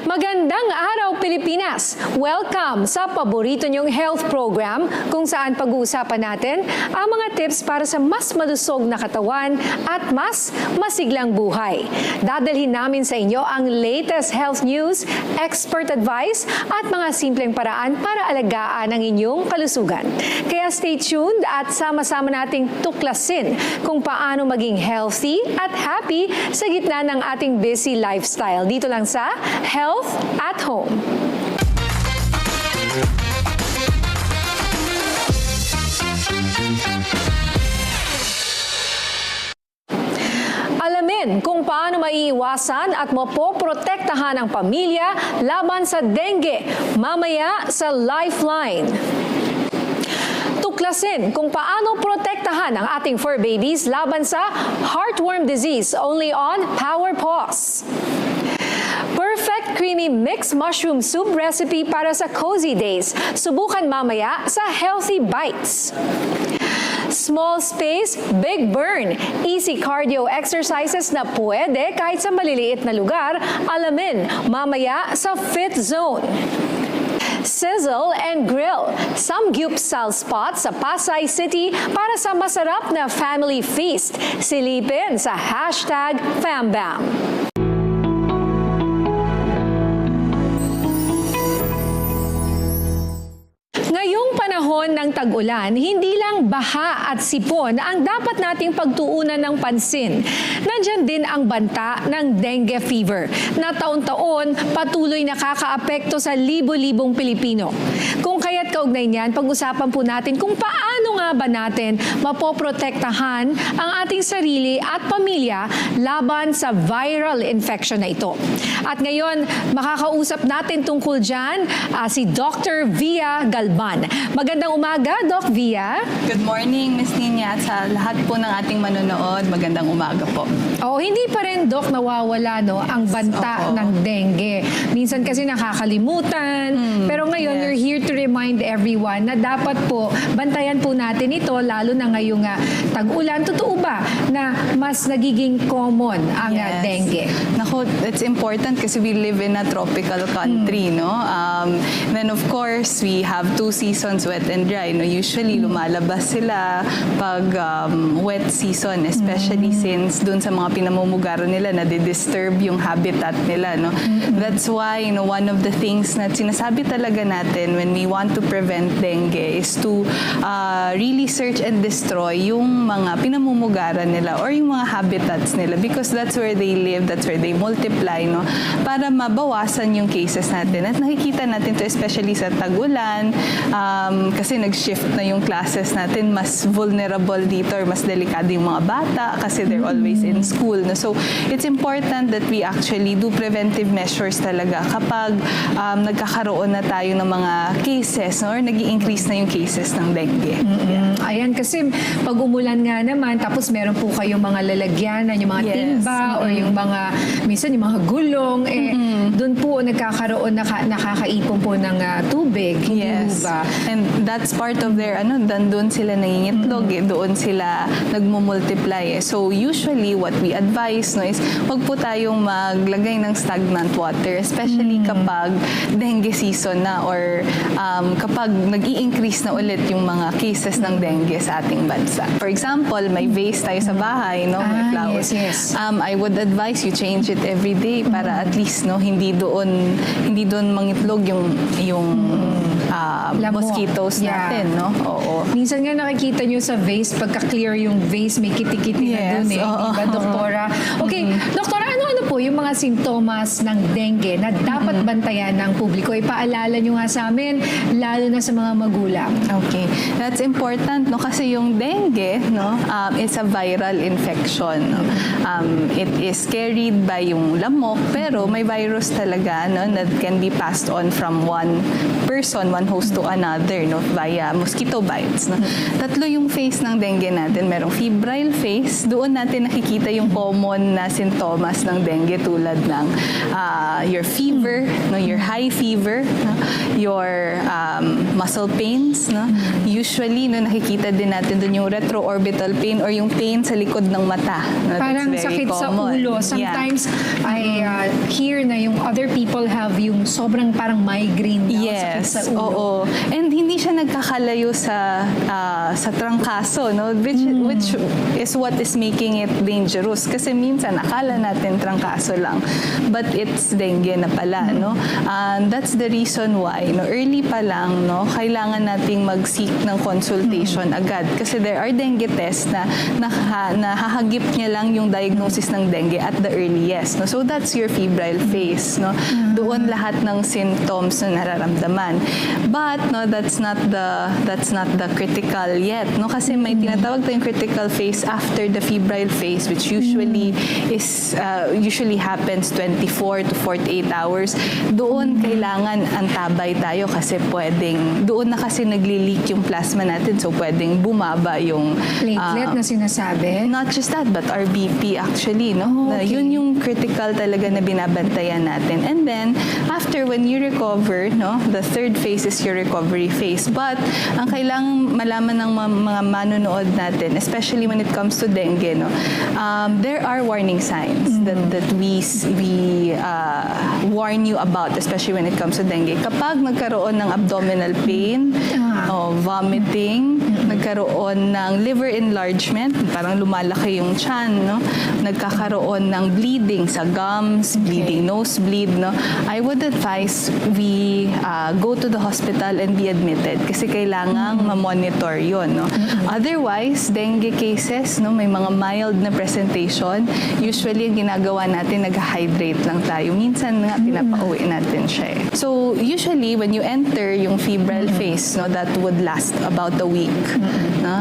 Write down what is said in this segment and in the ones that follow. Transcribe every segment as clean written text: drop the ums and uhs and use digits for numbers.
Magandang araw, Pilipinas! Welcome sa paborito niyong health program kung saan pag-uusapan natin ang mga tips para sa mas malusog na katawan at mas masiglang buhay. Dadalhin namin sa inyo ang latest health news, expert advice at mga simpleng paraan para alagaan ang inyong kalusugan. Kaya stay tuned at sama-sama nating tuklasin kung paano maging healthy at happy sa gitna ng ating busy lifestyle. Dito lang sa Health at Home. Alamin kung paano maiiwasan at mapoprotektahan ang pamilya laban sa dengue mamaya sa Lifeline. Tuklasin kung paano protektahan ang ating fur babies laban sa heartworm disease only on Power Paws. Perfect creamy mixed mushroom soup recipe para sa cozy days. Subukan mamaya sa Healthy Bites. Small space, big burn. Easy cardio exercises na pwede kahit sa maliliit na lugar. Alamin mamaya sa Fit Zone. Sizzle and grill. Samgyupsal spots sa Pasay City para sa masarap na family feast. Silipin sa #FamBam. Ngayong panahon ng tag-ulan, hindi lang baha at sipon ang dapat nating pagtuunan ng pansin. Nandyan din ang banta ng dengue fever na taon-taon patuloy nakakaapekto sa libo-libong Pilipino. Kung kaya't kaugnay niyan, pag-usapan po natin kung paano nga ba natin mapoprotektahan ang ating sarili at pamilya laban sa viral infection na ito. At ngayon, makakausap natin tungkol dyan si Dr. Via Galban. Magandang umaga, Doc Via. Good morning, Ms. Nina, at sa lahat po ng ating manonood. Magandang umaga po. Hindi pa rin, Doc, nawawala ang banta ng dengue. Minsan kasi nakakalimutan. Pero ngayon, we're here to remind everyone na dapat po, bantayan po natin ito, lalo na ngayong tag-ulan. Totoo ba na mas nagiging common ang dengue? Naku, it's important kasi we live in a tropical country, no? Then of course, we have two seasons, wet and dry. No? Usually, lumalabas sila pag wet season, especially since dun sa mga pinamumugaran nila na disturb yung habitat nila. No? That's why, one of the things na sinasabi talaga natin when we want to prevent dengue is to really search and destroy yung mga pinamumugaran nila or yung mga habitats nila because that's where they live, that's where they multiply, no? Para mabawasan yung cases natin. At nakikita natin to especially sa tag-ulan, kasi nag-shift na yung classes natin, mas vulnerable dito or mas delikado yung mga bata kasi they're always in school. No? So, it's important that we actually do preventive measures talaga kapag nagkakaroon na tayo ng mga cases, no? Or nag-i-increase na yung cases ng dengue. Ayan, kasi pag umulan nga naman, tapos meron po kayong mga lalagyanan, yung mga timba or yung mga, minsan yung mga gulong, doon po nagkakaroon, nakakaipon po ng tubig. Yes. Ba? And that's part of their, doon sila nangingitlog, doon sila nagmumultiply. So usually what we advise is wag po tayong maglagay ng stagnant water, especially kapag dengue season na or kapag nag-i-increase na ulit yung mga cases ng dengue sa ating bansa. For example, may vase tayo sa bahay, no, may flowers. Yes. I would advise you change it every day para at least hindi doon mangitlog yung mosquitoes natin, no? Oo. Minsan nga nakikita nyo sa vase, pagka-clear yung vase, may kiti-kiti na dun diba, Doktora? Okay, Doktora, ano po yung mga sintomas ng dengue na dapat bantayan ng publiko? Ipaalala nyo nga sa amin, lalo na sa mga magulang. Okay. That's important, no? Kasi yung dengue, no, is a viral infection. No? It is carried by yung lamok, pero may virus talaga, no, that can be passed on from one person, one host to another, no, via mosquito bites. No? Tatlo yung phase ng dengue natin. Merong febrile phase. Doon natin nakikita yung common na sintomas ng dengue. dengue tulad ng your fever, no, your high fever, no, your muscle pains, no. Usually, no, nakikita din natin dun yung retroorbital pain or yung pain sa likod ng mata. No, Parang that's very sakit sa common. ulo. Sometimes I hear na yung other people have yung sobrang parang migraine daw, sakit Yes, sa ulo. oo. And hindi siya nagkakalayo sa trangkaso, no? Which is what is making it dangerous. Kasi minsan, akala natin trangkaso lang. But it's dengue na pala, no? And that's the reason why, no, early pa lang, no, kailangan nating mag-seek ng consultation agad. Kasi there are dengue tests na nahahagip niya lang yung diagnosis ng dengue at the earliest, no? So that's your febrile phase, no? Doon lahat ng symptoms na nararamdaman. But no, that's not the critical yet, no? Kasi may tinatawag tayong critical phase after the febrile phase, which usually happens 24 to 48 hours. Doon kailangan antabay tayo kasi doon na kasi nagli-leak yung plasma natin, so pwedeng bumaba yung Platelet na sinasabi. not just that, but our BP actually, no? Okay. Yun yung critical talaga na binabantayan natin. And then, after when you recover, no, the third phase is your recovery phase. But, ang kailangang malaman ng mga manonood natin, especially when it comes to dengue, no, there are warning signs that we warn you about, especially when it comes to dengue. Kapag nagkaroon ng abdominal pain, vomiting, nagkaroon ng liver enlargement, parang lumalaki yung tiyan, no? Nagkakaroon ng bleeding sa gums, bleeding nosebleed, no? I would advise we go to the hospital and be admitted kasi kailangang ma-monitor yun, no? Otherwise, dengue cases, no, may mga mild na presentation. Usually, ang ginagawa natin, nag-hydrate lang tayo. Minsan nga, pinapauwi natin siya. So, usually, when you enter yung febrile phase, no, that would last about a week. No?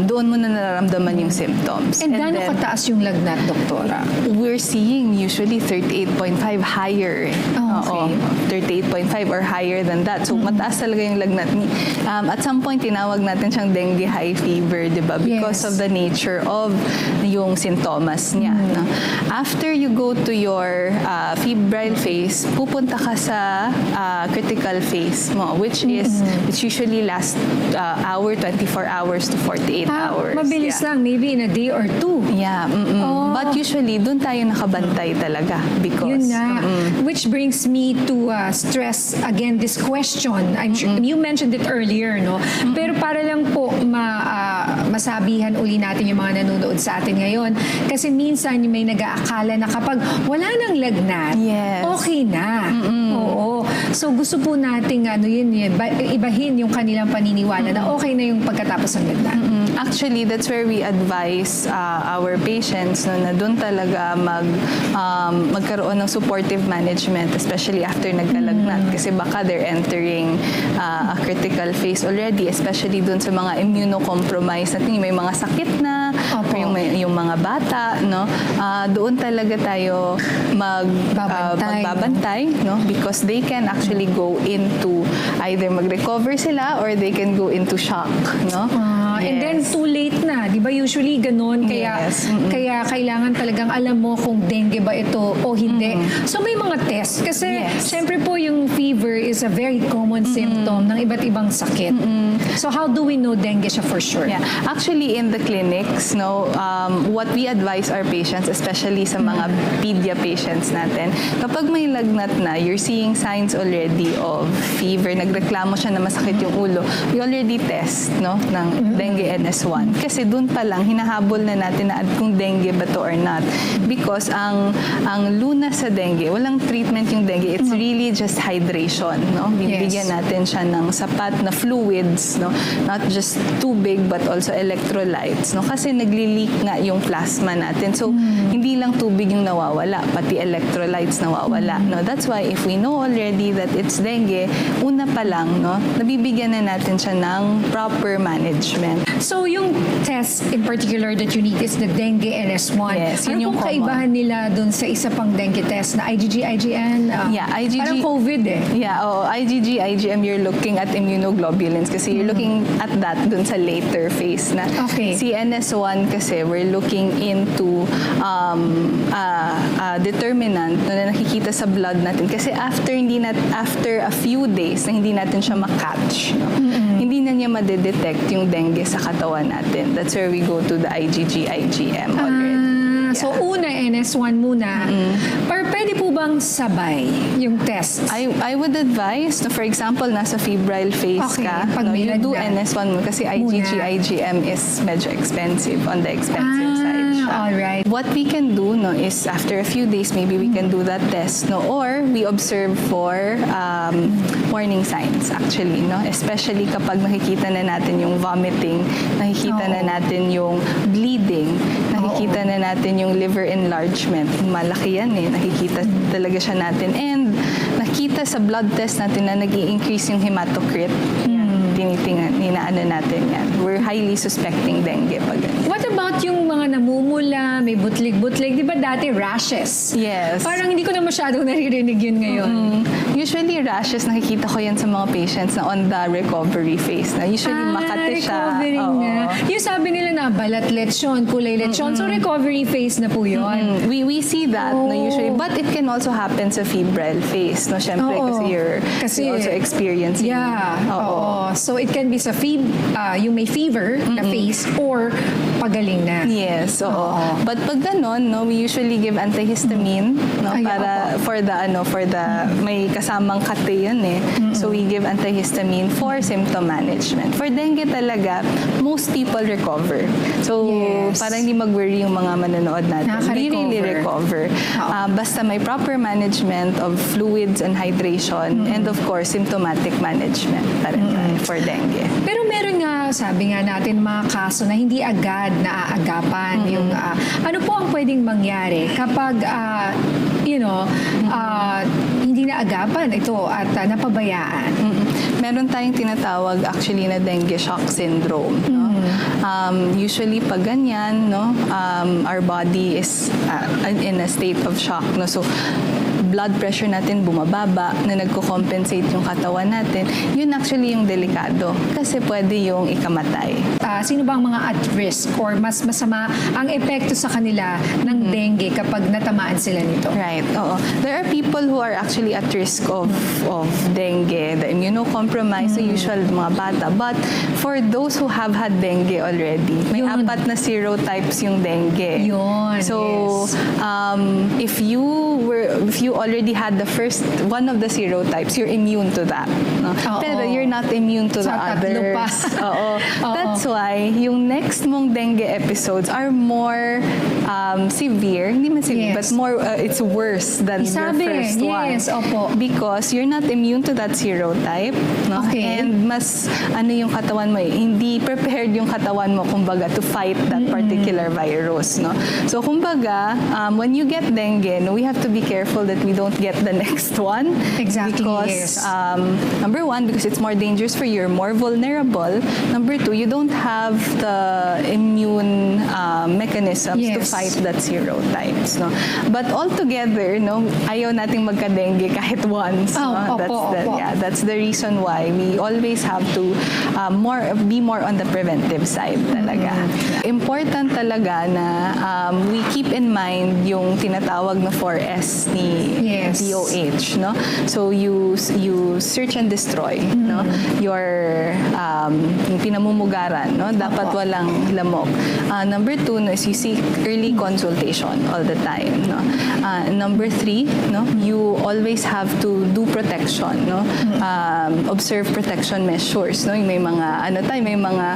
Doon mo na nararamdaman yung symptoms. And gaano then, kataas yung lagnat, doktora? we're seeing usually 38.5 higher. Oh, okay. 38.5 or higher than that. So, mataas talaga yung lagnat. At some point, tinawag natin siyang dengue high fever, di ba? Because Yes. of the nature of yung sintomas niya. No? After you go to your febrile phase, pupunta ka sa critical phase mo, which usually lasts hour, 24 hours to 48 hours. Mabilis Yeah. lang, maybe in a day or two. Yeah, but usually doon tayo nakabantay talaga because Yun nga. Which brings me to stress again this question. I'm sure you mentioned it earlier, no? Pero para lang po masabihan uli natin yung mga nanonood sa atin ngayon. Kasi minsan may nag-aakala na kapag wala nang lagnat, Yes. okay na. Oo. So gusto po nating ibahin yung kanilang paniniwala na okay na yung pagkatapos ng lagnat. Actually, that's where we advise our patients na doon talaga magkaroon ng supportive management, especially after nagkalagnat. Kasi baka they're entering a critical phase already, especially doon sa mga immunocompromised natin, may mga sakit na, Opo. yung mga bata, no? Doon talaga tayo magbabantay, no? Because they can actually go into either mag-recover sila or they can go into shock, no? And then too late na, 'di ba? Usually ganun kaya Yes. kaya kailangan talagang alam mo kung dengue ba ito o hindi. So may mga test kasi Yes. syempre po yung fever is a very common symptom ng iba't ibang sakit. So how do we know dengue siya for sure? Yeah, actually in the clinics, no, what we advise our patients, especially sa mga pedia patients natin, kapag may lagnat na, you're seeing signs already of fever, nagreklamo siya na masakit yung ulo, we already test, no, ng dengue NS1. Kasi dun pa lang, hinahabol na natin na kung dengue ba to or not. Because ang luna sa dengue, walang treatment yung dengue, it's really just hydration, no? Binibigyan natin siya ng sapat na fluids, no? Not just tubig but also electrolytes, no? Kasi nagli-leak nga yung plasma natin. So, hindi lang tubig yung nawawala, pati electrolytes nawawala, no? That's why if we know already that it's dengue, una pa lang, no, nabibigyan na natin siya ng proper management. treatment. So yung test in particular that you need is the dengue NS1. Yes, yun ano yung pong common. kaibahan nila dun sa isa pang dengue test na IgG, IgN? Yeah, IgG. Parang COVID eh. Yeah, IgG, IgM, you're looking at immunoglobulins kasi you're looking at that dun sa later phase na. Okay. Si NS1 kasi we're looking into determinant na nakikita sa blood natin kasi after a few days na hindi natin siya makatch, no? Hindi na niya madedetect yung dengue sa katawan natin. That's where we go to the IgG, IgM already. So una NS1 muna. Pero pwede po bang sabay yung test? I would advise, no, for example, nasa febrile phase Okay, ka, pag no, may you do lagda. NS1 mo kasi IgG, Muna. IgM is medyo expensive, on the expensive side siya. Alright. What we can do, no, is after a few days, maybe we can do that test, no, or we observe for warning signs, actually, no, especially kapag nakikita na natin yung vomiting, nakikita na natin yung bleeding, nakikita na natin yung liver enlargement. Malaki yan eh. Nakikita talaga siya natin. And nakita sa blood test natin na nag-i-increase yung hematocrit. Tinitingnan, inaano natin yan. We're highly suspecting dengue pag ganun. What about yung mga namumula, may butlig-butlig? Di ba dati rashes? Yes. Parang hindi ko na masyadong naririnig yun ngayon. Usually rashes, nakikita ko yan sa mga patients na on the recovery phase. Na usually makati siya. Recovering Oo. na. Yung sabi nila na balat lechon, kulay lechon. So recovery phase na po yun. We see that no, usually, but it can also happen sa febrile phase. No, syempre Oo. kasi you're also experiencing. Yeah. Oo. So it can be sa yung may fever na phase or pagaling na. Yes, oo. But pag ganon, no, we usually give antihistamine, no, Ay, para for the may kasamang kate yan eh. So we give antihistamine for symptom management. For dengue talaga, most people recover. So Yes. para hindi mag-worry yung mga manonood natin. We really recover. Basta may proper management of fluids and hydration and of course symptomatic management para for dengue. Pero meron nga, sabi nga natin, mga kaso na hindi agad naaagapan. Yung, ano po ang pwedeng mangyari kapag, hindi naagapan ito at napabayaan? Meron tayong tinatawag actually na dengue shock syndrome. No? Usually pag ganyan, no, our body is in a state of shock. No? So blood pressure natin bumababa na nagko-compensate yung katawan natin, yun actually yung delikado kasi pwede yung ikamatay. Sino bang mga at risk or mas masama ang epekto sa kanila ng dengue kapag natamaan sila nito? Right, oo. There are people who are actually at risk of dengue, the immunocompromised, the usual mga bata. But for those who have had dengue already, may Yun. 4 na serotypes yung dengue. Yun, So, yes. if you already had the first one of the serotypes, you're immune to that. No? Oo. Pero you're not immune to the Sa tatlo others. pa. Oo. That's why yung next mong dengue episodes are more severe. Hindi man severe, Yes. but more it's worse than Sabi, your first one. yes, opo. Because you're not immune to that serotype. No? Okay. And mas yung katawan mo, hindi prepared yung katawan mo kumbaga to fight that particular virus. No? So kumbaga, when you get dengue, no, we have to be careful that we don't get the next one. Exactly, Because yes. number one, because it's more dangerous for you, you're more vulnerable. Number two, you don't have the immune mechanisms to Yes. fight that serotypes. No? But altogether, no, ayaw nating magka-dengue kahit once. Oh, No? opo. That's the reason why we always have to be more on the preventive side talaga. Important talaga na we keep in mind yung tinatawag na 4S ni Yes. DOH, no? So you search and destroy, no? Yung pinamumugaran, no? Dapat walang lamok. Number 2, no, is you seek early consultation all the time, no? Number 3, no, you always have to do protection, no? Observe protection measures, no? Yung may mga may mga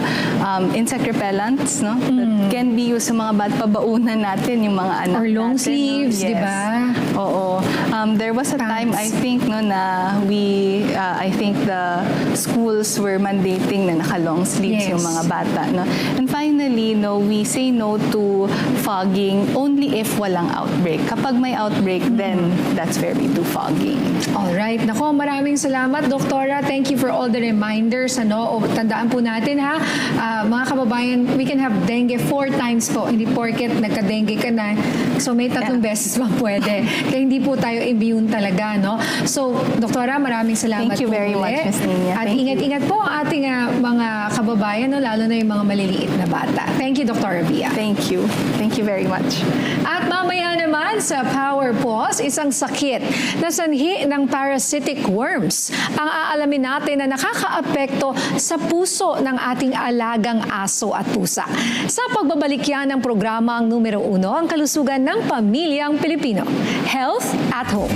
insect repellents, no? That can be used sa mga pabaunan natin yung mga anak Or long natin, sleeves, no? di ba? Oo. There was a time, I think, no, na I think the schools were mandating na naka-long sleeves Yes. yung mga bata, no? And finally, no, we say no to too fogging only if walang outbreak. Kapag may outbreak, then that's where we do fogging. Alright. Nako, maraming salamat, Doktora. Thank you for all the reminders. O, tandaan po natin ha, mga kababayan, we can have dengue 4 times po. Hindi porket nagka-dengue ka na. So may 3 beses bang pwede. Kaya hindi po tayo immune talaga, no? So, Doktora, maraming salamat Thank you po very muli. much, Ms. Nina. At Thank you. ingat-ingat po ang ating mga kababayan, no? Lalo na yung mga maliliit na bata. Thank you, Dr. Bia. Thank you. Thank you very much. At mamaya naman sa Power Pause, isang sakit na sanhi ng parasitic worms ang aalamin natin na nakakaapekto sa puso ng ating alagang aso at pusa. Sa pagbabalik yan ng programang numero 1, ang kalusugan ng pamilyang Pilipino. Health at Home.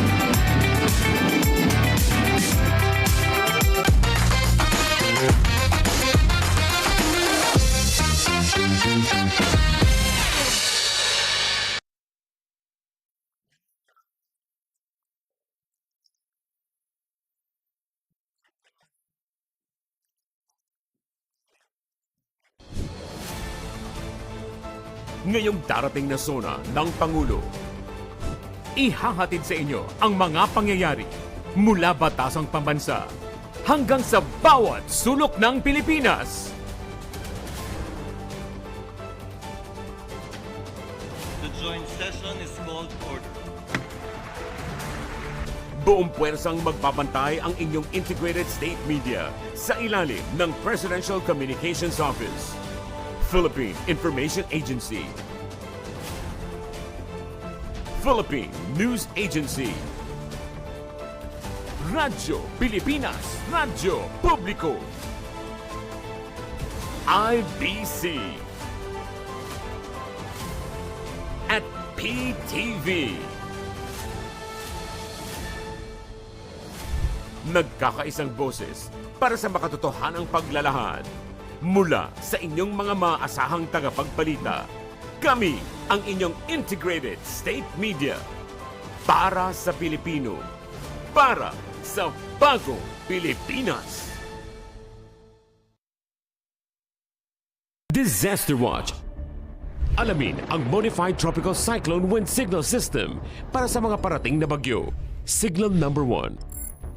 Ngayong darating na sona ng Pangulo, ihahatid sa inyo ang mga pangyayari mula batasang pambansa hanggang sa bawat sulok ng Pilipinas. The joint session is called to order. Buong puwersang magbabantay ang inyong integrated state media sa ilalim ng Presidential Communications Office, Philippine Information Agency, Philippine News Agency, Radyo Pilipinas, Radyo Publiko, IBC, at PTV. Nagkakaisang boses para sa makatotohanang paglalahad. Mula sa inyong mga maaasahang tagapagbalita, kami ang inyong integrated state media. Para sa Pilipino, para sa bagong Pilipinas. Disaster Watch. Alamin ang Modified Tropical Cyclone Wind Signal System para sa mga parating na bagyo. Signal number 1.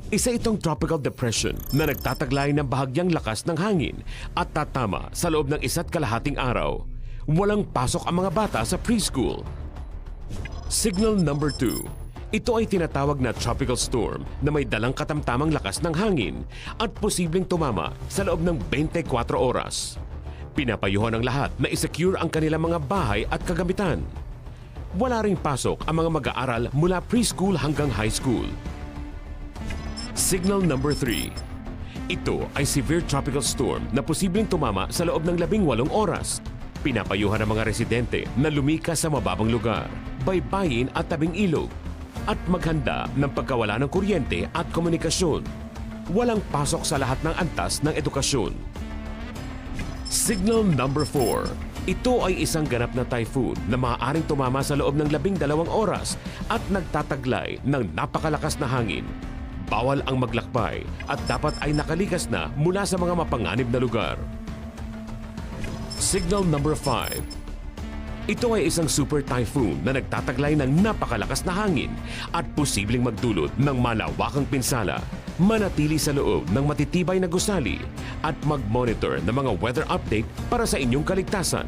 Isa itong tropical depression na nagtataglay ng bahagyang lakas ng hangin at tatama sa loob ng 1.5 araw. Walang pasok ang mga bata sa preschool. Signal number 2. Ito ay tinatawag na tropical storm na may dalang katamtamang lakas ng hangin at posibleng tumama sa loob ng 24 oras. Pinapayuhan ang lahat na isecure ang kanilang mga bahay at kagamitan. Wala ring pasok ang mga mag-aaral mula preschool hanggang high school. Signal number 3. Ito ay severe tropical storm na posibleng tumama sa loob ng 18 oras. Pinapayuhan ang mga residente na lumikas sa mababang lugar, baybayin at tabing ilog, at maghanda ng pagkawala ng kuryente at komunikasyon. Walang pasok sa lahat ng antas ng edukasyon. Signal number 4. Ito ay isang ganap na typhoon na maaaring tumama sa loob ng 12 oras at nagtataglay ng napakalakas na hangin. Bawal ang maglakbay at dapat ay nakalikas na mula sa mga mapanganib na lugar. Signal number 5. Ito ay isang super typhoon na nagtataglay ng napakalakas na hangin at posibleng magdulot ng malawakang pinsala. Manatili sa loob ng matitibay na gusali at mag-monitor ng mga weather update para sa inyong kaligtasan.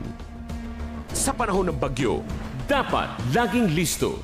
Sa panahon ng bagyo, dapat laging listo.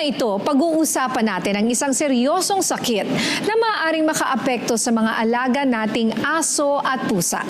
Ito, pag-uusapan natin ang isang seryosong sakit na maaaring makaapekto sa mga alaga nating aso at pusa,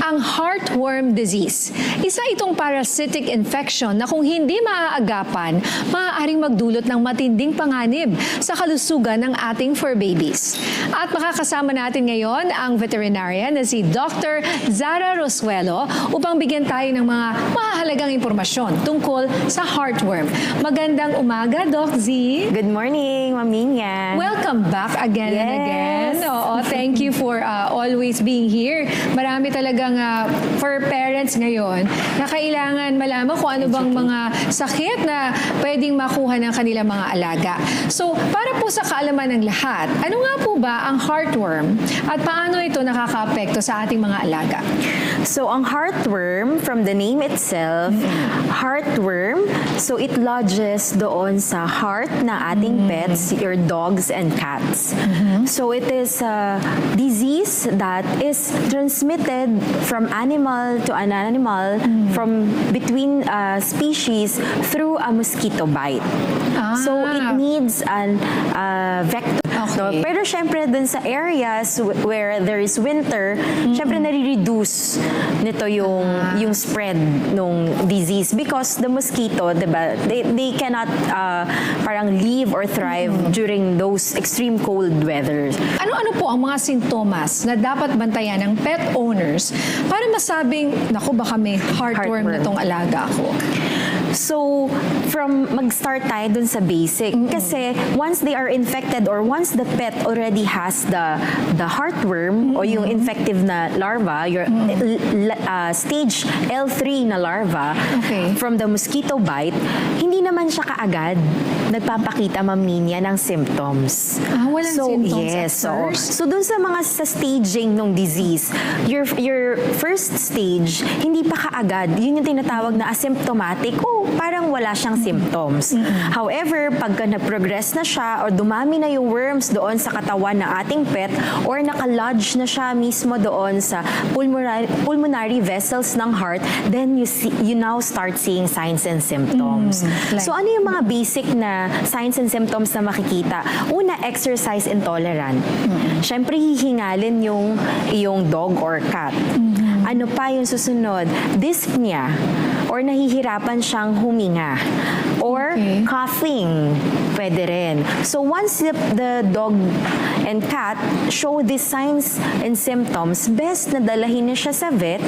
ang heartworm disease. Isa itong parasitic infection na kung hindi maaagapan, maaaring magdulot ng matinding panganib sa kalusugan ng ating fur babies. At makakasama natin ngayon ang veterinarian na si Dr. Zara Rosuelo upang bigyan tayo ng mga mahalagang impormasyon tungkol sa heartworm. Magandang umaga, Doc Z. Good morning. morning, Maminya. Welcome back again and again. Yes. Oo, thank you for always being here. Marami talagang for parents ngayon na kailangan malaman kung ano bang mga sakit na pwedeng makuha ng kanilang mga alaga. So, para po sa kaalaman ng lahat, ano nga po ba ang heartworm at paano ito nakakaapekto sa ating mga alaga? So, ang heartworm, from the name itself, heartworm, so it lodges doon sa heart ng ating pets, your dogs and cats. So, it is a disease that is transmitted from animal to an animal, from between species through a mosquito bite. So, it needs an vector. No? Okay. Pero syempre dun sa areas where there is winter, syempre nare-reduce nito yung spread ng disease because the mosquito, diba, they cannot parang live or thrive during those extreme cold weather. Ano-ano po ang mga sintomas na dapat bantayan ng pet owners para masabing, naku, baka may heartworm na tong alaga ko? So, mag-start tayo dun sa basic. Kasi once they are infected or once the pet already has the heartworm o yung infective na larva, your stage L3 na larva from the mosquito bite, hindi naman siya kaagad nagpapakita, Maminya, ng symptoms. Walang symptoms yes, at first? So dun sa mga sa staging ng disease, your first stage, hindi pa kaagad. Yun yung tinatawag na asymptomatic. Parang wala siyang symptoms. However, pagka na-progress na siya or dumami na yung worms doon sa katawan ng ating pet or naka-lodge na siya mismo doon sa pulmonary vessels ng heart, then you now start seeing signs and symptoms. So ano yung mga basic na signs and symptoms na makikita? Una, exercise intolerant. Siyempre, hihingalin yung dog or cat. Ano pa yung susunod? Dyspnea or nahihirapan siyang huminga or coughing. Pwede rin. So once the dog and cat show these signs and symptoms, best na dalahin na siya sa vet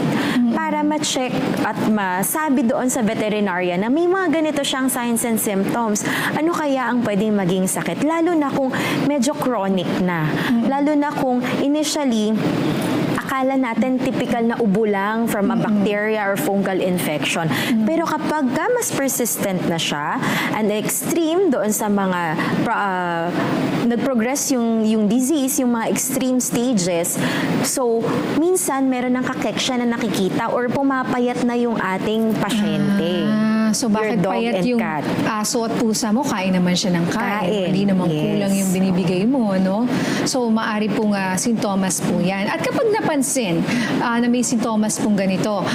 para ma-check at masabi doon sa veterinarian na may mga ganito siyang signs and symptoms. Ano kaya ang pwedeng maging sakit? Lalo na kung medyo chronic na. Lalo na kung initially akala natin typical na ubo lang from a bacteria or fungal infection. Pero kapag mas persistent na siya, and extreme doon sa mga nag-progress yung disease, yung mga extreme stages, so minsan meron ng kakeksya na nakikita or pumapayat na yung ating pasyente. So bakit Your dog payat and yung cat. aso at pusa mo? Kain naman siya ng kain. Kain, Hindi naman yes. kulang yung binibigay mo, no? So maari pong sintomas po yan. At kapag napansin na may sintomas pong ganito,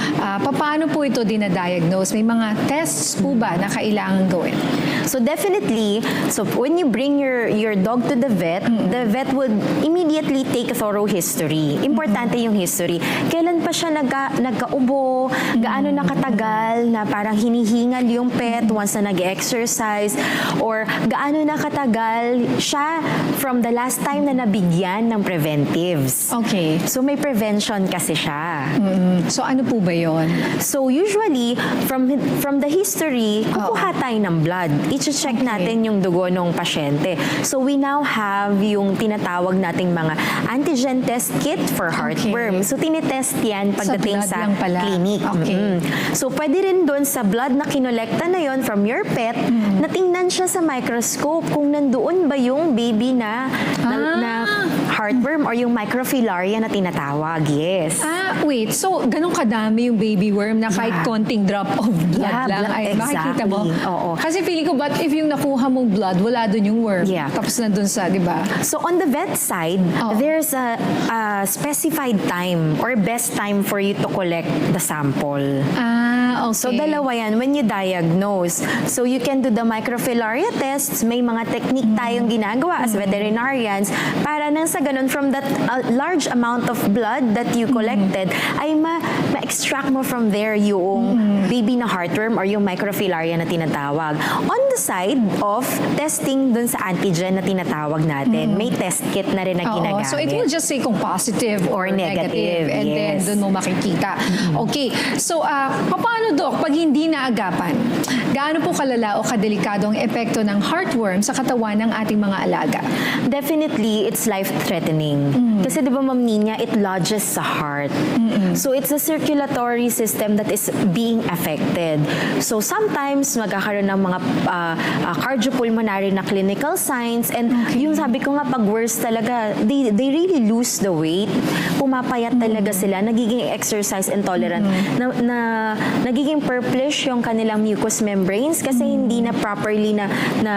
paano po ito dinadiagnose? May mga tests po ba na kailangan gawin? So definitely, so when you bring your dog to the vet would immediately take a thorough history. Importante yung history. Kailan pa siya nagkaubo? Gaano nakatagal na parang hinihingal yung pet once na nag-exercise? Or gaano nakatagal siya from the last time na nabigyan ng preventives? Okay. So may prevention kasi siya. So ano po ba yon? So usually, from the history, kukuha tayo ng blood. I-check natin yung dugo ng pasyente. So we now have yung tinatawag nating mga antigen test kit for heartworm. So tinitest yan pagdating blood sa lang pala. clinic. Okay. So pwede rin doon sa blood na kinolekta na yon from your pet, natingnan siya sa microscope kung nandoon ba yung baby na heartworm or yung microfilaria na tinatawag. Yes. Wait. So, ganun kadami yung baby worm na kahit konting drop of blood lang ay makikita mo? Oo. Kasi feeling ko, but if yung nakuha mong blood, wala dun yung worm. Yeah. Tapos na dun sa, di ba? So on the vet side, there's a specified time or best time for you to collect the sample. Okay. So dalawa yan when you diagnose. So you can do the microfilaria tests. May mga technique tayong ginagawa as veterinarians para nang sa ganun from that large amount of blood that you collected ay ma-extract mo from there yung baby na heartworm or yung microfilaria na tinatawag. On the side of testing dun sa antigen na tinatawag natin, may test kit na rin na ginagamit. So it will just say kung positive or negative. And then yes. dun mo makikita. Okay. So paano, Dok, pag hindi na agad usapan. Gaano po kalala o kadelikado ang epekto ng heartworm sa katawan ng ating mga alaga? Definitely, it's life-threatening. Kasi di ba, Ma'am Nina, it lodges sa heart. So it's the circulatory system that is being affected. So sometimes magkakaroon ng mga cardiopulmonary na clinical signs, and yung sabi ko nga, pag worse talaga, they really lose the weight. Pumapayat talaga sila, nagiging exercise intolerant, nagiging purplish yung kanilang mucous membranes kasi hindi na properly na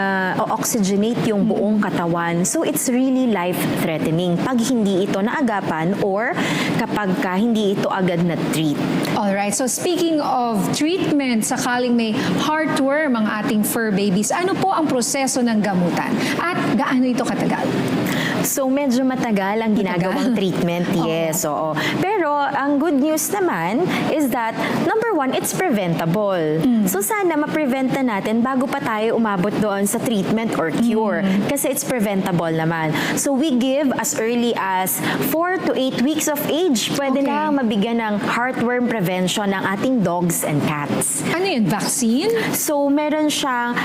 oxygenate yung buong katawan. So it's really life-threatening pag hindi ito naagapan or kapag hindi ito agad na-treat. Alright, so speaking of treatment, sakaling may heartworm ang ating fur babies, ano po ang proseso ng gamutan? At gaano ito katagal? So medyo matagal ang ginagawang treatment, yes, oo. Pero ang good news naman is that, number one, it's preventable. So sana ma-prevent na natin bago pa tayo umabot doon sa treatment or cure. Kasi it's preventable naman. So we give as early as 4 to 8 weeks of age. Pwede na mabigyan ng heartworm prevention ng ating dogs and cats. Ano yun? Vaccine? So meron siyang,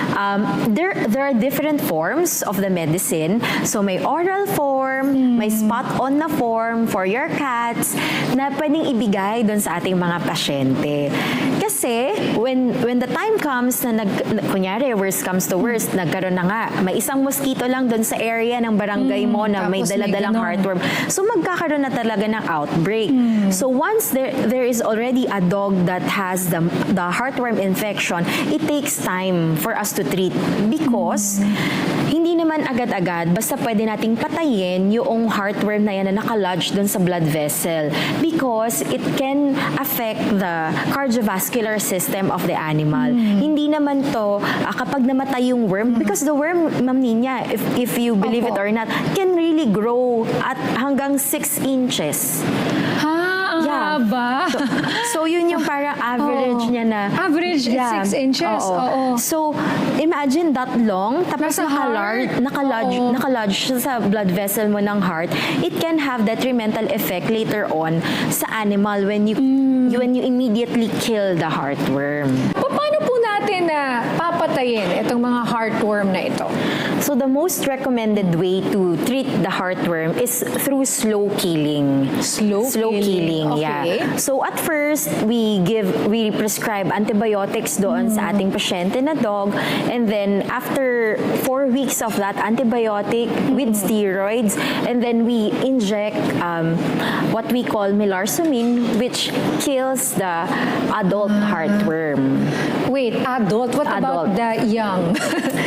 there are different forms of the medicine. So may oral form, may spot-on na form for your cats na pwedeng ibigay doon sa ating mga pasyente. Kasi when the time comes na kunyari, worst comes to worst, nagkaroon na nga, may isang mosquito lang doon sa area ng barangay mo na may Tapos daladalang may ganon. heartworm. So magkakaroon na talaga ng outbreak. So once there is already a dog that has the heartworm infection, it takes time for us to treat because hindi naman agad-agad basta pwede nating patayin yung heartworm na yan na nakalodge doon sa blood vessel because it can affect the cardiovascular system of the animal. Hindi naman to kapag namatay yung worm, because the worm, Ma'am Nina, if you believe it or not, can really grow at hanggang 6 inches. Ang Yeah. haba. So yun yung parang average niya na. Average is 6 inches? Oo. So imagine that long, tapos Nasa heart? Oo. nakalodge siya sa blood vessel mo ng heart. It can have detrimental effect later on sa animal when you immediately kill the heartworm. Paano po natin na papatayin itong mga heartworm na ito? So the most recommended way to treat the heartworm is through slow killing. Slow killing. Yeah. Okay. So at first, we prescribe antibiotics doon sa ating pasyente na dog, and then after 4 weeks of that antibiotic with steroids, and then we inject what we call melarsomin, which kills the adult heartworm. Wait, adult? What about Adult. the young?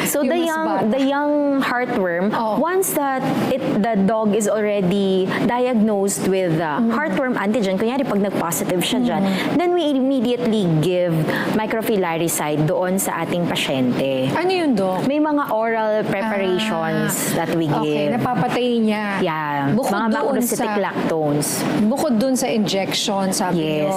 So Yung the mas bata. young heartworm, once that the dog is already diagnosed with heartworm antigen, kunyari pag nag-positive siya dyan, then we immediately give microfilaricide doon sa ating pasyente. Ano yun, Dok? May mga oral preparations that we Okay, give. napapatay niya. Yeah, Bukod mga doon macrocytic lactones. Bukod dun sa injection, sabi Yes. niyo.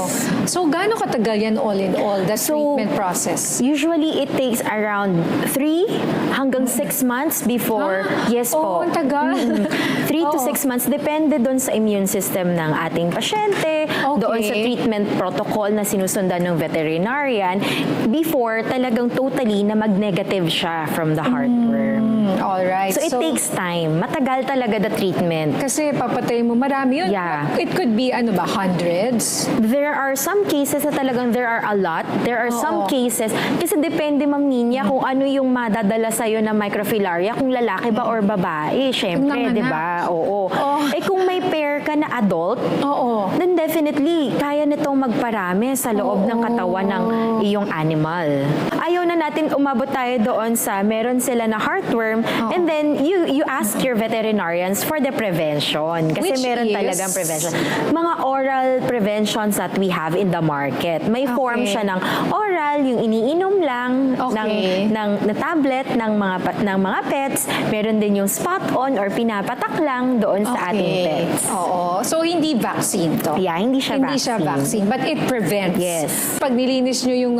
So, gaano katagal yan all in all, the treatment process? Usually, it takes around 3 hanggang 6 months before. Yes po. ang tagal. 3 to Oo. 6 months. Depende doon sa immune system ng ating pasyente, doon sa treatment protocol na sinusundan ng veterinarian, before talagang totally na mag-negative siya from the heartworm. Alright. So, it takes time. Matagal talaga the treatment. Kasi papatay mo, marami yun. Yeah. It could be, hundreds. There are some cases na talagang there are a lot. There are some cases, kasi depende, Ma'am Nina, kung ano yung madadala sa'yo na microfilaria, kung lalaki ba or babae, syempre, Nanganak. di ba? Oo. Eh kung may pair ka na adult, then definitely, kaya nitong magparami sa loob ng katawan ng iyong animal. Ayaw na natin umabot tayo doon sa meron sila na heartworm, and then you ask your veterinarians for the prevention. Kasi Which meron is? talagang prevention. Mga oral preventions that we have in the market. May form siya ng oral, yung iniinom lang na tablet ng mga pets. Meron din yung spot-on or pinapatak lang doon sa ating pets. Oo. So, hindi vaccine to? Yeah, hindi siya Hindi siya vaccine, but it prevents. Yes. Pag nilinis nyo yung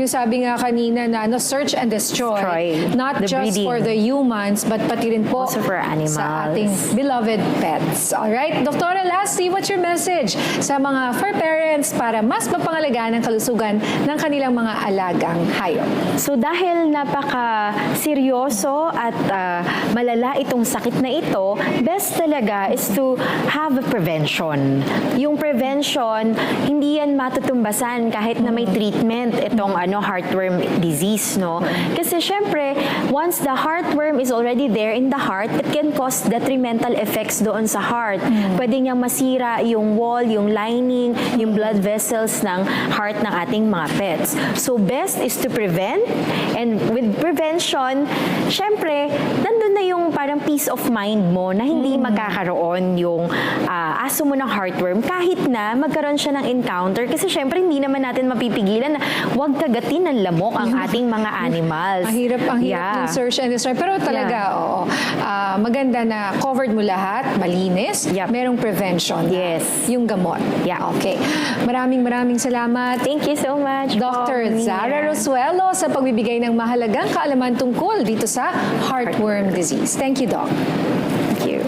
sabi nga kanina na no, search and destroy, not The just breeding. for the humans, but pati rin po Also for animals. sa ating beloved pets. Alright, Doktora, lastly, what's your message sa mga fur parents para mas mapangalagaan ang kalusugan ng kanilang mga alagang hayop? So dahil napaka-seryoso at malala itong sakit na ito, best talaga is to have a prevention. Yung prevention, hindi yan matutumbasan kahit na may treatment itong heartworm disease, no? Kasi syempre, once the heartworm is already there in the heart, it can cause detrimental effects doon sa heart. Pwede niyang masira yung wall, yung lining, yung blood vessels ng heart ng ating mga pets. So best is to prevent, and with prevention, syempre, nandun na yung parang peace of mind mo na hindi magkakaroon yung aso mo ng heartworm kahit na magkaroon siya ng encounter, kasi syempre hindi naman natin mapipigilan na huwag kagatin ng lamok ang ating mga animals. Ang hirap ng search and destroy. Pero talaga, oo, maganda na covered mo lahat, malinis, merong prevention. Yes. Yung gamot. Yeah. Okay. Maraming salamat. Thank you so much, Dr. Zara Rosuelo sa pagbibigay ng mahalagang kaalaman tungkol dito sa heartworm disease. Thank you, Doc. Thank you.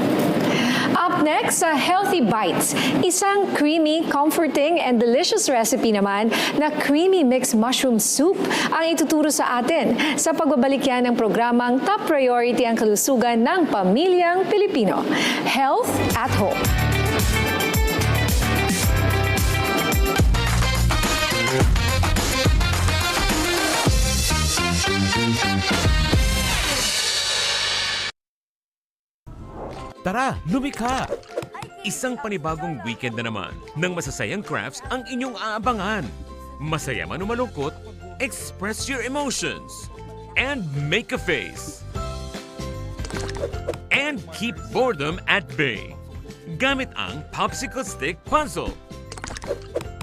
Up next, sa Healthy Bites, isang creamy, comforting, and delicious recipe naman na creamy mixed mushroom soup ang ituturo sa atin sa pagbabalik yan ng programang top priority ang kalusugan ng pamilyang Pilipino. Health at Home. Tara, lumikha! Isang panibagong weekend na naman ng masasayang crafts ang inyong aabangan. Masaya man o malungkot, express your emotions and make a face. And keep boredom at bay. Gamit ang popsicle stick puzzle.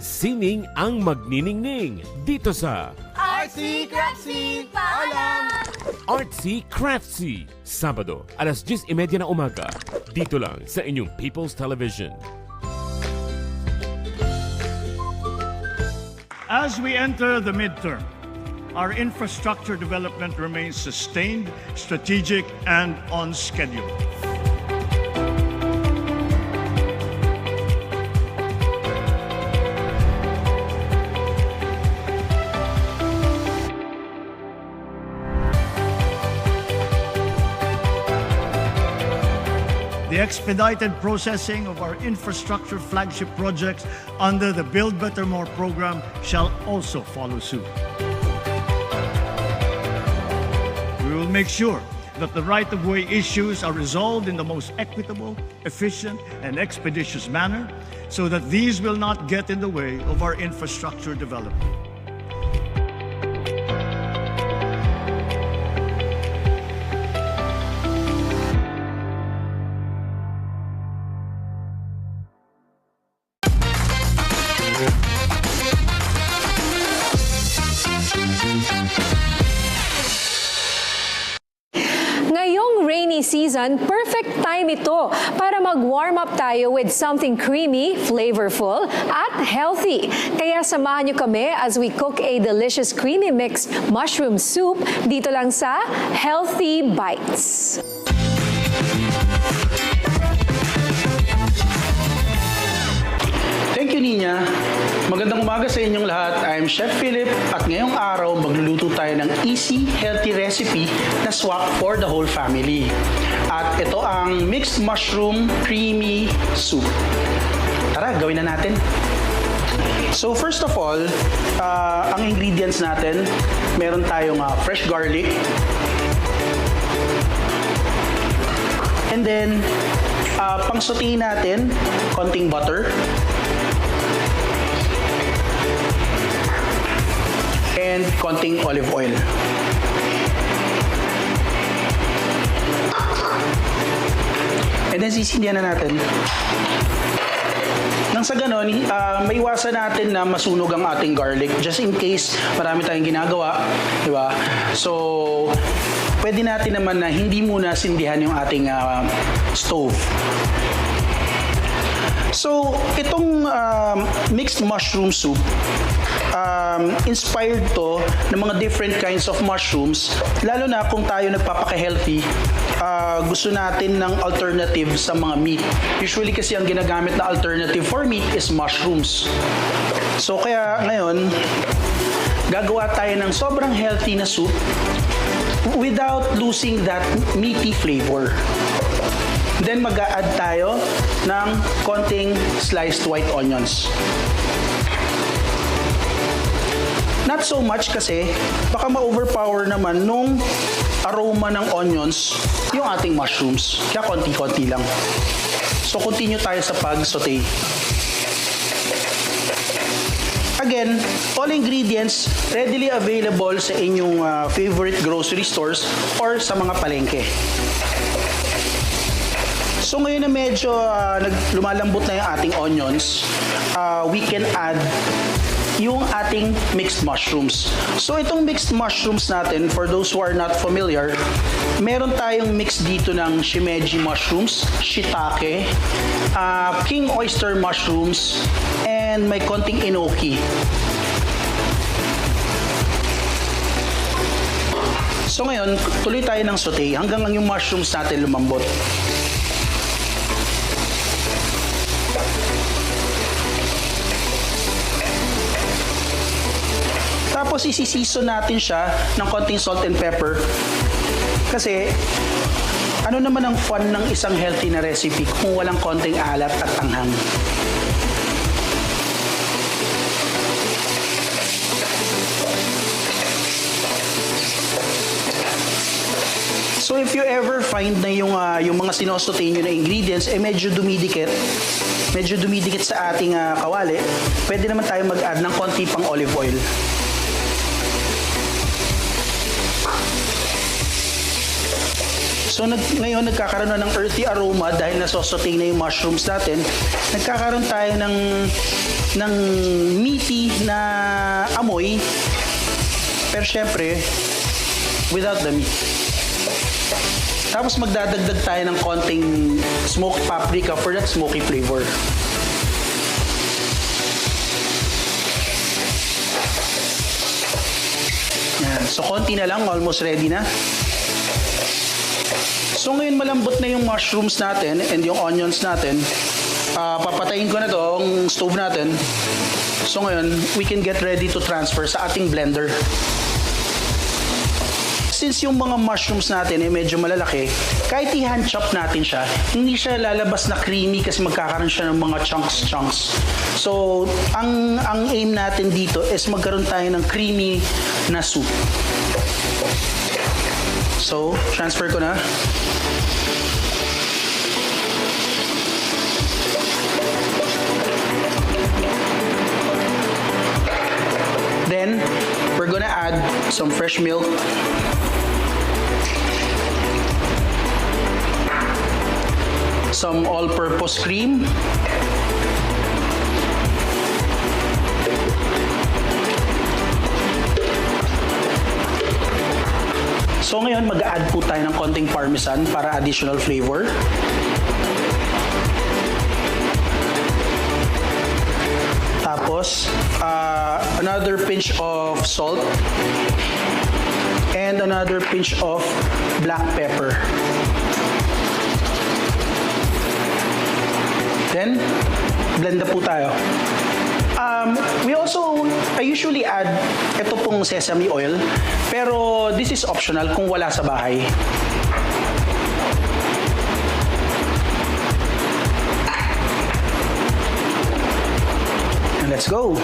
Sining ang magniningning dito sa Artsy Craftsy! Paalam! Artsy Craftsy, Sabado, alas 10:30 ng umaga. Dito lang sa inyong People's Television. As we enter the midterm, our infrastructure development remains sustained, strategic, and on schedule. The expedited processing of our infrastructure flagship projects under the Build Better More program shall also follow suit. We will make sure that the right-of-way issues are resolved in the most equitable, efficient, and expeditious manner so that these will not get in the way of our infrastructure development. Ngayong rainy season, perfect time ito para mag-warm up tayo with something creamy, flavorful, at healthy. Kaya samahan niyo kami as we cook a delicious creamy mixed mushroom soup dito lang sa Healthy Bites. Thank you, Nina. Magandang umaga sa inyong lahat. I'm Chef Philip at ngayong araw magluluto tayo ng easy, healthy recipe na swak for the whole family. At ito ang mixed mushroom creamy soup. Tara, gawin na natin. So first of all, ang ingredients natin, meron tayong fresh garlic. And then, pang-sauté natin, konting butter. And konting olive oil. And then sisindihan na natin. Nang sa ganon, maiwasan natin na masunog ang ating garlic just in case marami tayong ginagawa, di ba? So, pwede natin naman na hindi muna sindihan yung ating stove. So, itong mixed mushroom soup, inspired to ng mga different kinds of mushrooms, lalo na kung tayo nagpapaka-healthy, gusto natin ng alternative sa mga meat. Usually kasi ang ginagamit na alternative for meat is mushrooms. So kaya ngayon, gagawa tayo ng sobrang healthy na soup without losing that meaty flavor. Then mag-a-add tayo ng konting sliced white onions. Not so much kasi baka ma-overpower naman nung aroma ng onions yung ating mushrooms. Kaya konti-konti lang. So continue tayo sa pag-saute. Again, all ingredients readily available sa inyong favorite grocery stores or sa mga palengke. So ngayon na medyo lumalambot na yung ating onions, we can add yung ating mixed mushrooms. So itong mixed mushrooms natin, for those who are not familiar, meron tayong mix dito ng shimeji mushrooms, shiitake, king oyster mushrooms, and may konting enoki. So ngayon, tuloy tayo ng saute hanggang yung mushrooms natin lumambot. Tapos isi-season natin siya ng konting salt and pepper. Kasi ano naman ang fun ng isang healthy na recipe kung walang konting alat at anghang. So if you ever find na yung mga sinosote nyo na ingredients medyo dumidikit sa ating kawali, pwede naman tayo mag-add ng konti pang olive oil. So ngayon nagkakaroon na ng earthy aroma dahil nasosote na yung mushrooms natin. Nagkakaroon tayo ng meaty na amoy. Pero syempre, without the meat. Tapos magdadagdag tayo ng konting smoked paprika for that smoky flavor. Yan. So konti na lang, almost ready na. So ngayon malambot na yung mushrooms natin and yung onions natin. Papatayin ko na to ang stove natin. So ngayon, we can get ready to transfer sa ating blender. Since yung mga mushrooms natin medyo malalaki, kahit i-hand chop natin siya, hindi siya lalabas na creamy kasi magkakaroon siya ng mga chunks. So, ang aim natin dito is magkaroon tayo ng creamy na soup. So, transfer ko na. Then, we're gonna add some fresh milk. Some all-purpose cream. So ngayon, mag-add po tayo ng konting parmesan para additional flavor. Tapos, another pinch of salt and another pinch of black pepper. Then, blend na po tayo. I usually add ito pong sesame oil, pero this is optional kung wala sa bahay. And let's go.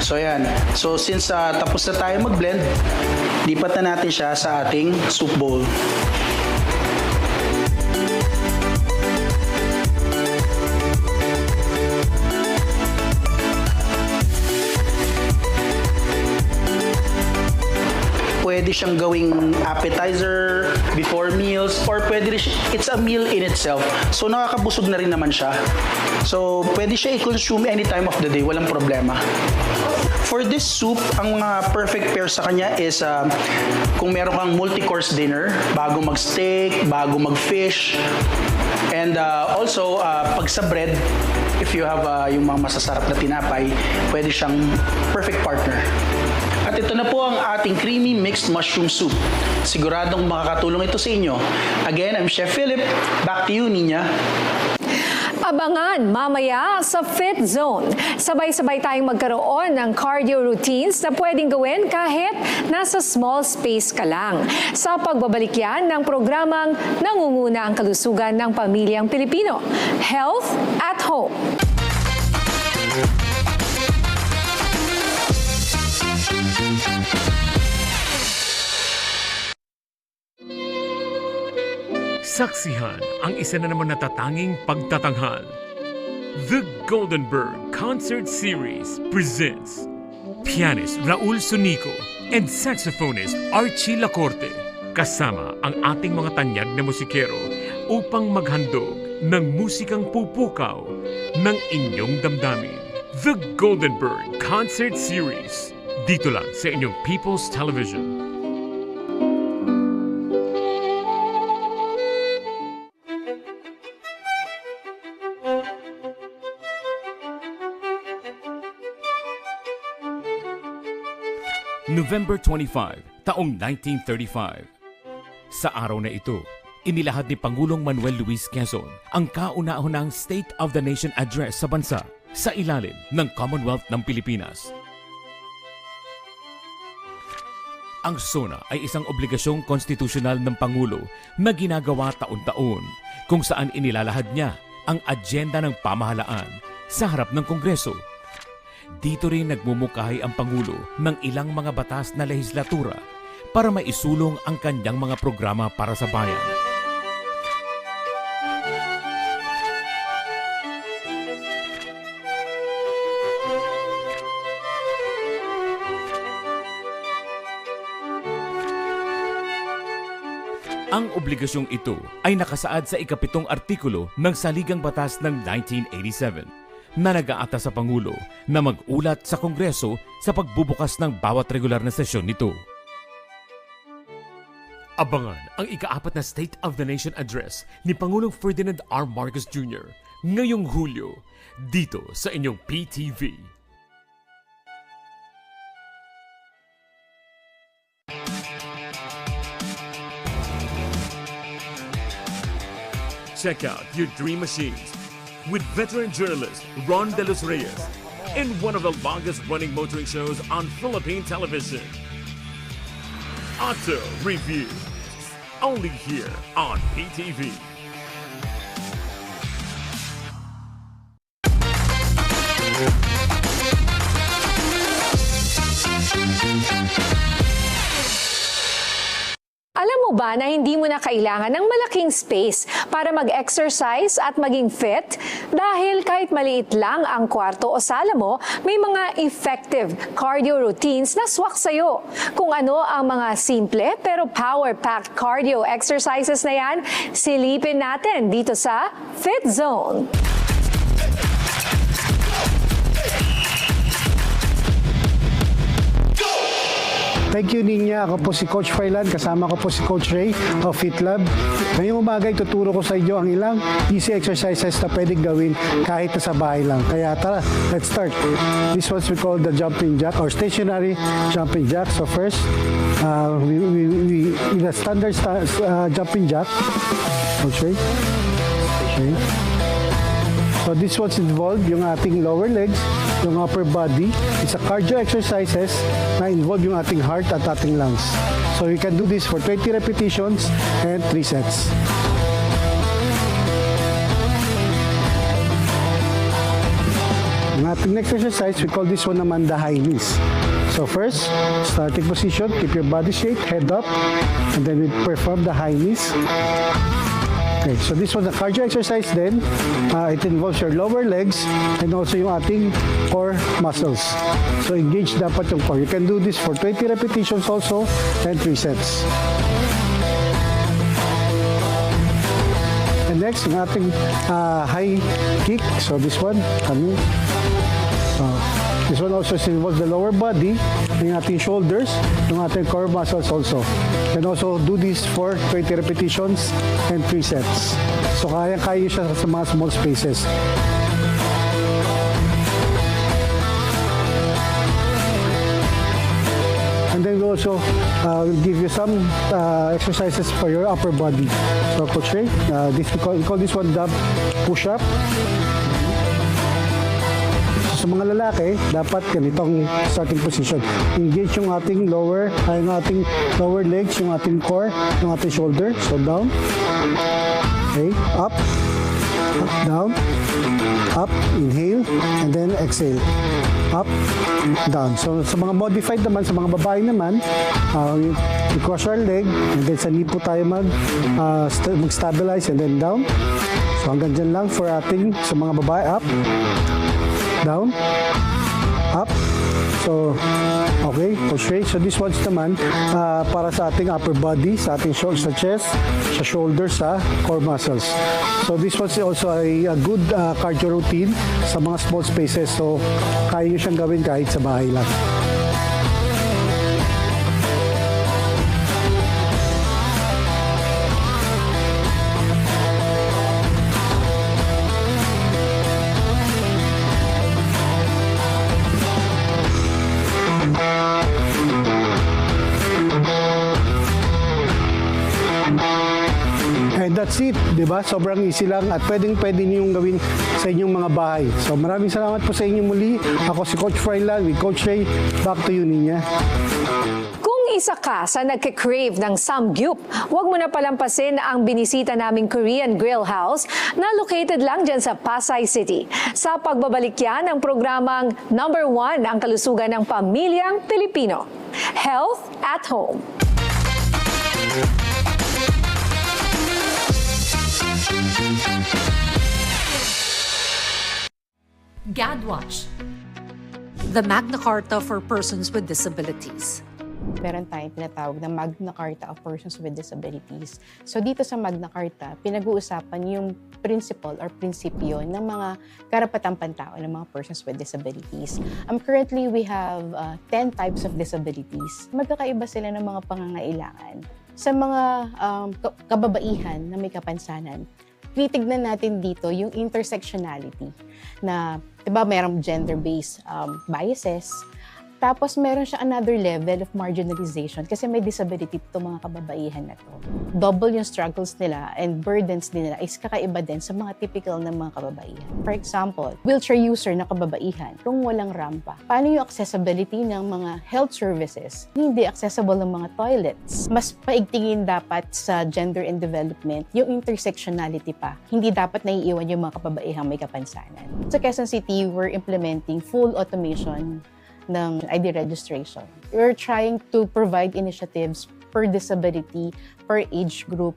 So yan. So since tapos na tayo mag-blend, lipat na natin siya sa ating soup bowl. Pwede siyang gawing appetizer before meals or pwede rin it's a meal in itself. So nakakabusog na rin naman siya. So pwede siya i-consume any time of the day, walang problema. For this soup, ang mga perfect pair sa kanya is kung meron kang multi-course dinner, bago mag-steak, bago mag-fish, and also pag sa bread, if you have yung mga masasarap na tinapay, pwede siyang perfect partner. At ito na po ang ating creamy mixed mushroom soup. Siguradong makakatulong ito sa inyo. Again, I'm Chef Philip. Back to you, Nina. Abangan mamaya sa Fit Zone. Sabay-sabay tayong magkaroon ng cardio routines na pwedeng gawin kahit nasa small space ka lang. Sa pagbabalik yan ng programang nangunguna ang kalusugan ng pamilyang Pilipino, Health at Home. Saksihan ang isa na naman natatanging pagtatanghal. The Goldenberg Concert Series presents pianist Raul Sunico and saxophonist Archie Lacorte kasama ang ating mga tanyag na musikero upang maghandog ng musikang pupukaw ng inyong damdamin. The Goldenberg Concert Series dito lang sa inyong People's Television. November 25, taong 1935. Sa araw na ito, inilahad ni Pangulong Manuel Luis Quezon ang kauna-unahang State of the Nation Address sa bansa sa ilalim ng Commonwealth ng Pilipinas. Ang SONA ay isang obligasyong konstitusyonal ng Pangulo na ginagawa taon-taon kung saan inilalahad niya ang agenda ng pamahalaan sa harap ng Kongreso. Dito rin nagmumukahi ang Pangulo ng ilang mga batas na lehislatura para maisulong ang kanyang mga programa para sa bayan. Ang obligasyong ito ay nakasaad sa ika-7 artikulo ng Saligang Batas ng 1987 na nag-aata sa Pangulo na mag-ulat sa Kongreso sa pagbubukas ng bawat regular na sesyon nito. Abangan ang ika-4 na State of the Nation Address ni Pangulong Ferdinand R. Marcos Jr. ngayong Hulyo dito sa inyong PTV. Check out your dream machines with veteran journalist Ron De Los Reyes in one of the longest-running motoring shows on Philippine television. Auto Review, only here on PTV. Alam mo ba na hindi mo na kailangan ng malaking space para mag-exercise at maging fit? Dahil kahit maliit lang ang kwarto o sala mo, may mga effective cardio routines na swak sa'yo. Kung ano ang mga simple pero power-packed cardio exercises na yan, silipin natin dito sa Fit Zone. Thank you, Nina. Ako po si Coach Failan. Kasama ko po si Coach Ray of Fit Lab. Ngayong umaga, tuturo ko sa inyo ang ilang easy exercises na pwedeng gawin kahit sa bahay lang. Kaya tara, let's start. This one we call the jumping jack or stationary jumping jack. So first, in a standard jumping jack. Coach Ray. Okay. So this one's involved yung ating lower legs, yung upper body. It's a cardio exercises na involve yung ating heart at ating lungs. So you can do this for 20 repetitions and 3 sets. Ang ating next exercise, we call this one naman the high knees. So first, starting position, keep your body straight, head up, and then we perform the high knees. Okay, so this was a cardio exercise then. It involves your lower legs and also yung ating core muscles. So engage dapat yung core. You can do this for 20 repetitions also and 3 sets. And next, yung ating high kick. So this one, This one also involves the lower body, yung ating shoulders, yung ating core muscles also. And also do this for 20 repetitions and 3 sets. So kaya-kaya siya sa mga small spaces. And then we also will give you some exercises for your upper body. So Coach Ray, we call this one the push-up. So, sa mga lalaki, dapat ganitong starting position. Engage yung ating lower legs, yung ating core, yung ating shoulder. So down. Okay, up, down, up, inhale, and then exhale. Up, down. So sa mga modified naman, sa mga babae naman, we cross our leg, and then sa knee po tayo mag-stabilize, and then down. So hanggang dyan lang for ating, sa mga babae, up, down, up. So, okay, push rate. So this one's naman para sa ating upper body, sa ating sa chest, sa shoulders, sa core muscles. So this one's also a good cardio routine sa mga small spaces. So kaya nyo siyang gawin kahit sa bahay lang. And that's it, di ba? Sobrang easy lang at pwede niyong gawin sa inyong mga bahay. So maraming salamat po sa inyo muli. Ako si Coach Frylan with Coach Ray. Back to you, Nina. Kung isa ka sa nagka-crave ng samgyup, huwag mo na palampasin ang binisita naming Korean Grill House na located lang dyan sa Pasay City. Sa pagbabalik yan ang programang number 1 ang kalusugan ng pamilyang Pilipino. Health at Home. GADWatch, the Magna Carta for persons with disabilities. Meron tayong tinatawag na Magna Carta of Persons with Disabilities. So dito sa Magna Carta, pinag-uusapan yung principle or prinsipyo ng mga karapatang pantao ng mga persons with disabilities. Currently, we have 10 types of disabilities. Magkakaiba sila ng mga pangangailangan. Sa mga kababaihan na may kapansanan, titignan natin dito yung intersectionality na, diba, merong gender-based biases. Tapos meron siya another level of marginalization kasi may disability ito mga kababaihan na to. Double yung struggles nila and burdens din nila is kakaiba din sa mga typical ng mga kababaihan. For example, wheelchair user na kababaihan, kung walang rampa, paano yung accessibility ng mga health services? Hindi accessible ng mga toilets. Mas paigtingin dapat sa gender and development yung intersectionality pa. Hindi dapat naiiwan yung mga kababaihang may kapansanan. Sa Quezon City, we're implementing full automation ng ID registration. We're trying to provide initiatives per disability, per age group,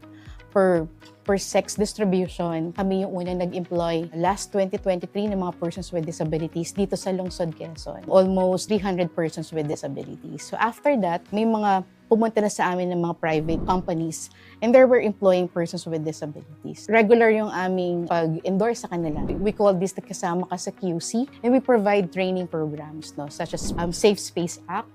per sex distribution. Kami yung unang nag-employ last 2023 ng mga persons with disabilities dito sa Lungsod, Quezon. Almost 300 persons with disabilities. So after that, may mga pumunta na sa amin ng mga private companies and they were employing persons with disabilities. Regular yung aming pag-endorse sa kanila. We call this the Kasama Ka sa QC and we provide training programs, no, such as Safe Space Act,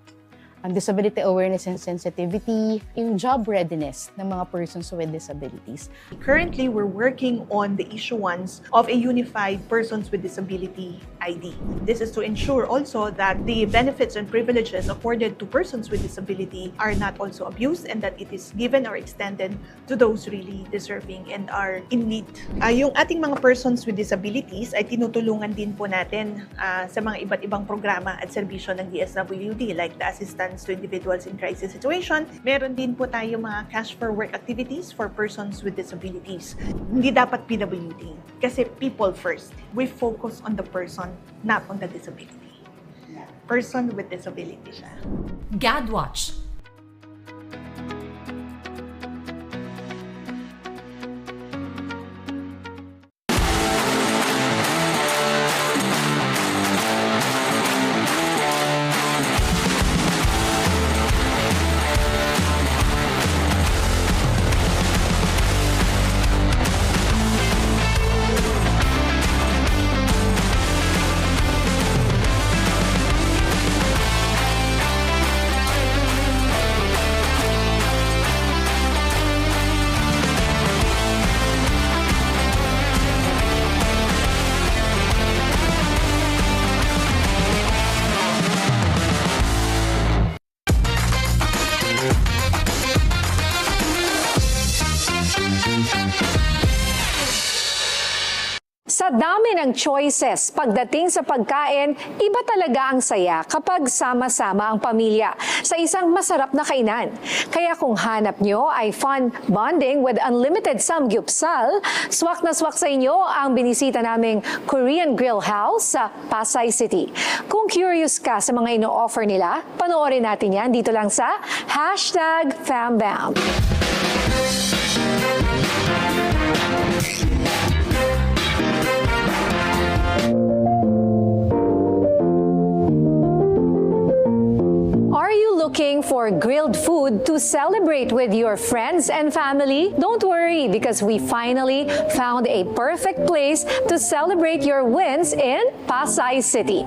disability awareness and sensitivity, yung job readiness ng mga persons with disabilities. Currently, we're working on the issuance of a unified persons with disability ID. This is to ensure also that the benefits and privileges afforded to persons with disability are not also abused and that it is given or extended to those really deserving and are in need. Yung ating mga persons with disabilities ay tinutulungan din po natin sa mga iba't ibang programa at serbisyo ng DSWD like the assistance to individuals in crisis situation. Meron din po tayo mga cash for work activities for persons with disabilities. Hindi dapat PWD kasi people first. We focus on the person, not on the disability. Person with disability siya. GADWatch. dami ng choices pagdating sa pagkain, iba talaga ang saya kapag sama-sama ang pamilya sa isang masarap na kainan. Kaya kung hanap nyo ay fun bonding with unlimited samgyupsal, swak na swak sa inyo ang binisita naming Korean Grill House sa Pasay City. Kung curious ka sa mga ino-offer nila, panoorin natin yan dito lang sa #FamBam. Are you looking for grilled food to celebrate with your friends and family? Don't worry, because we finally found a perfect place to celebrate your wins in Pasay City.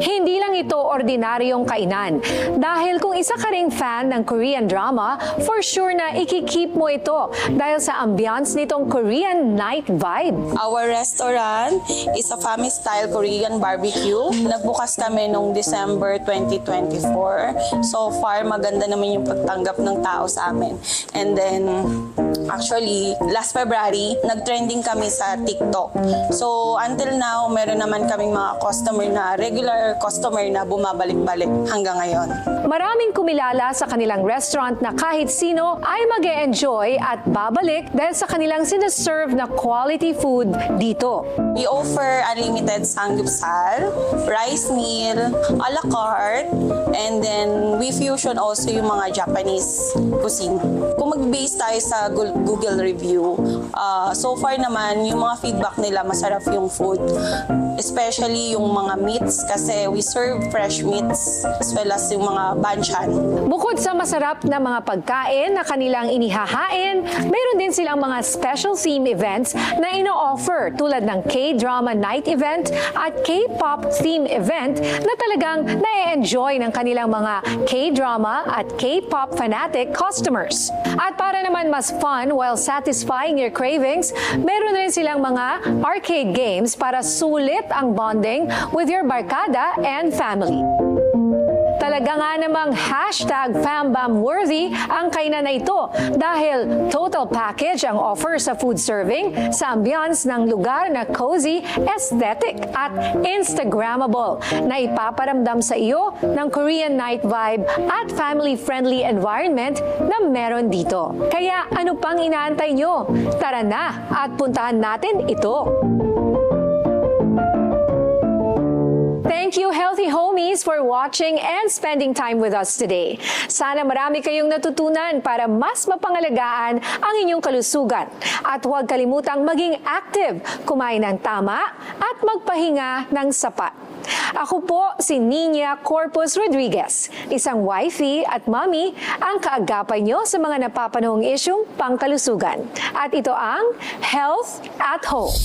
Hindi lang ito ordinaryong kainan. Dahil kung isa ka ring fan ng Korean drama, for sure na ikikeep mo ito dahil sa ambiance nitong Korean night vibe. Our restaurant is a family-style Korean barbecue. Nagbukas kami noong December 2024. So far, maganda naman yung pagtanggap ng tao sa amin. And then, actually, last February, nag-trending kami sa TikTok. So, until now, meron naman kaming mga customer na, regular customer na bumabalik-balik hanggang ngayon. Maraming kumilala sa kanilang restaurant na kahit sino ay mag-e-enjoy at babalik dahil sa kanilang sinaserve na quality food dito. We offer unlimited samgyeopsal, rice meal, a la carte, and then we fusion also yung mga Japanese cuisine. Kung mag-base tayo sa Google review, so far naman, yung mga feedback nila, masarap yung food. Especially yung mga meats kasi we serve fresh meats as well as yung mga banchan. Bukod sa masarap na mga pagkain na kanilang inihahain, mayroon din silang mga special theme events na ino-offer tulad ng K-drama night event at K-pop theme event na talagang na-enjoy ng kanilang mga K-drama at K-pop fanatic customers. At para naman mas fun while satisfying your cravings, meron rin silang mga arcade games para sulit ang bonding with your barkada and family. Talaga nga namang #FamBam worthy ang kainan na ito dahil total package ang offer sa food serving sa ambiance ng lugar na cozy, aesthetic at Instagrammable na ipaparamdam sa iyo ng Korean night vibe at family-friendly environment na meron dito. Kaya ano pang inaantay nyo? Tara na at puntahan natin ito! Thank you, healthy homies, for watching and spending time with us today. Sana marami kayong natutunan para mas mapangalagaan ang inyong kalusugan. At huwag kalimutang maging active, kumain ng tama, at magpahinga ng sapat. Ako po si Nina Corpuz Rodriguez, isang wifey at mommy, ang kaagapay nyo sa mga napapanahong isyung pangkalusugan. At ito ang Health at Home.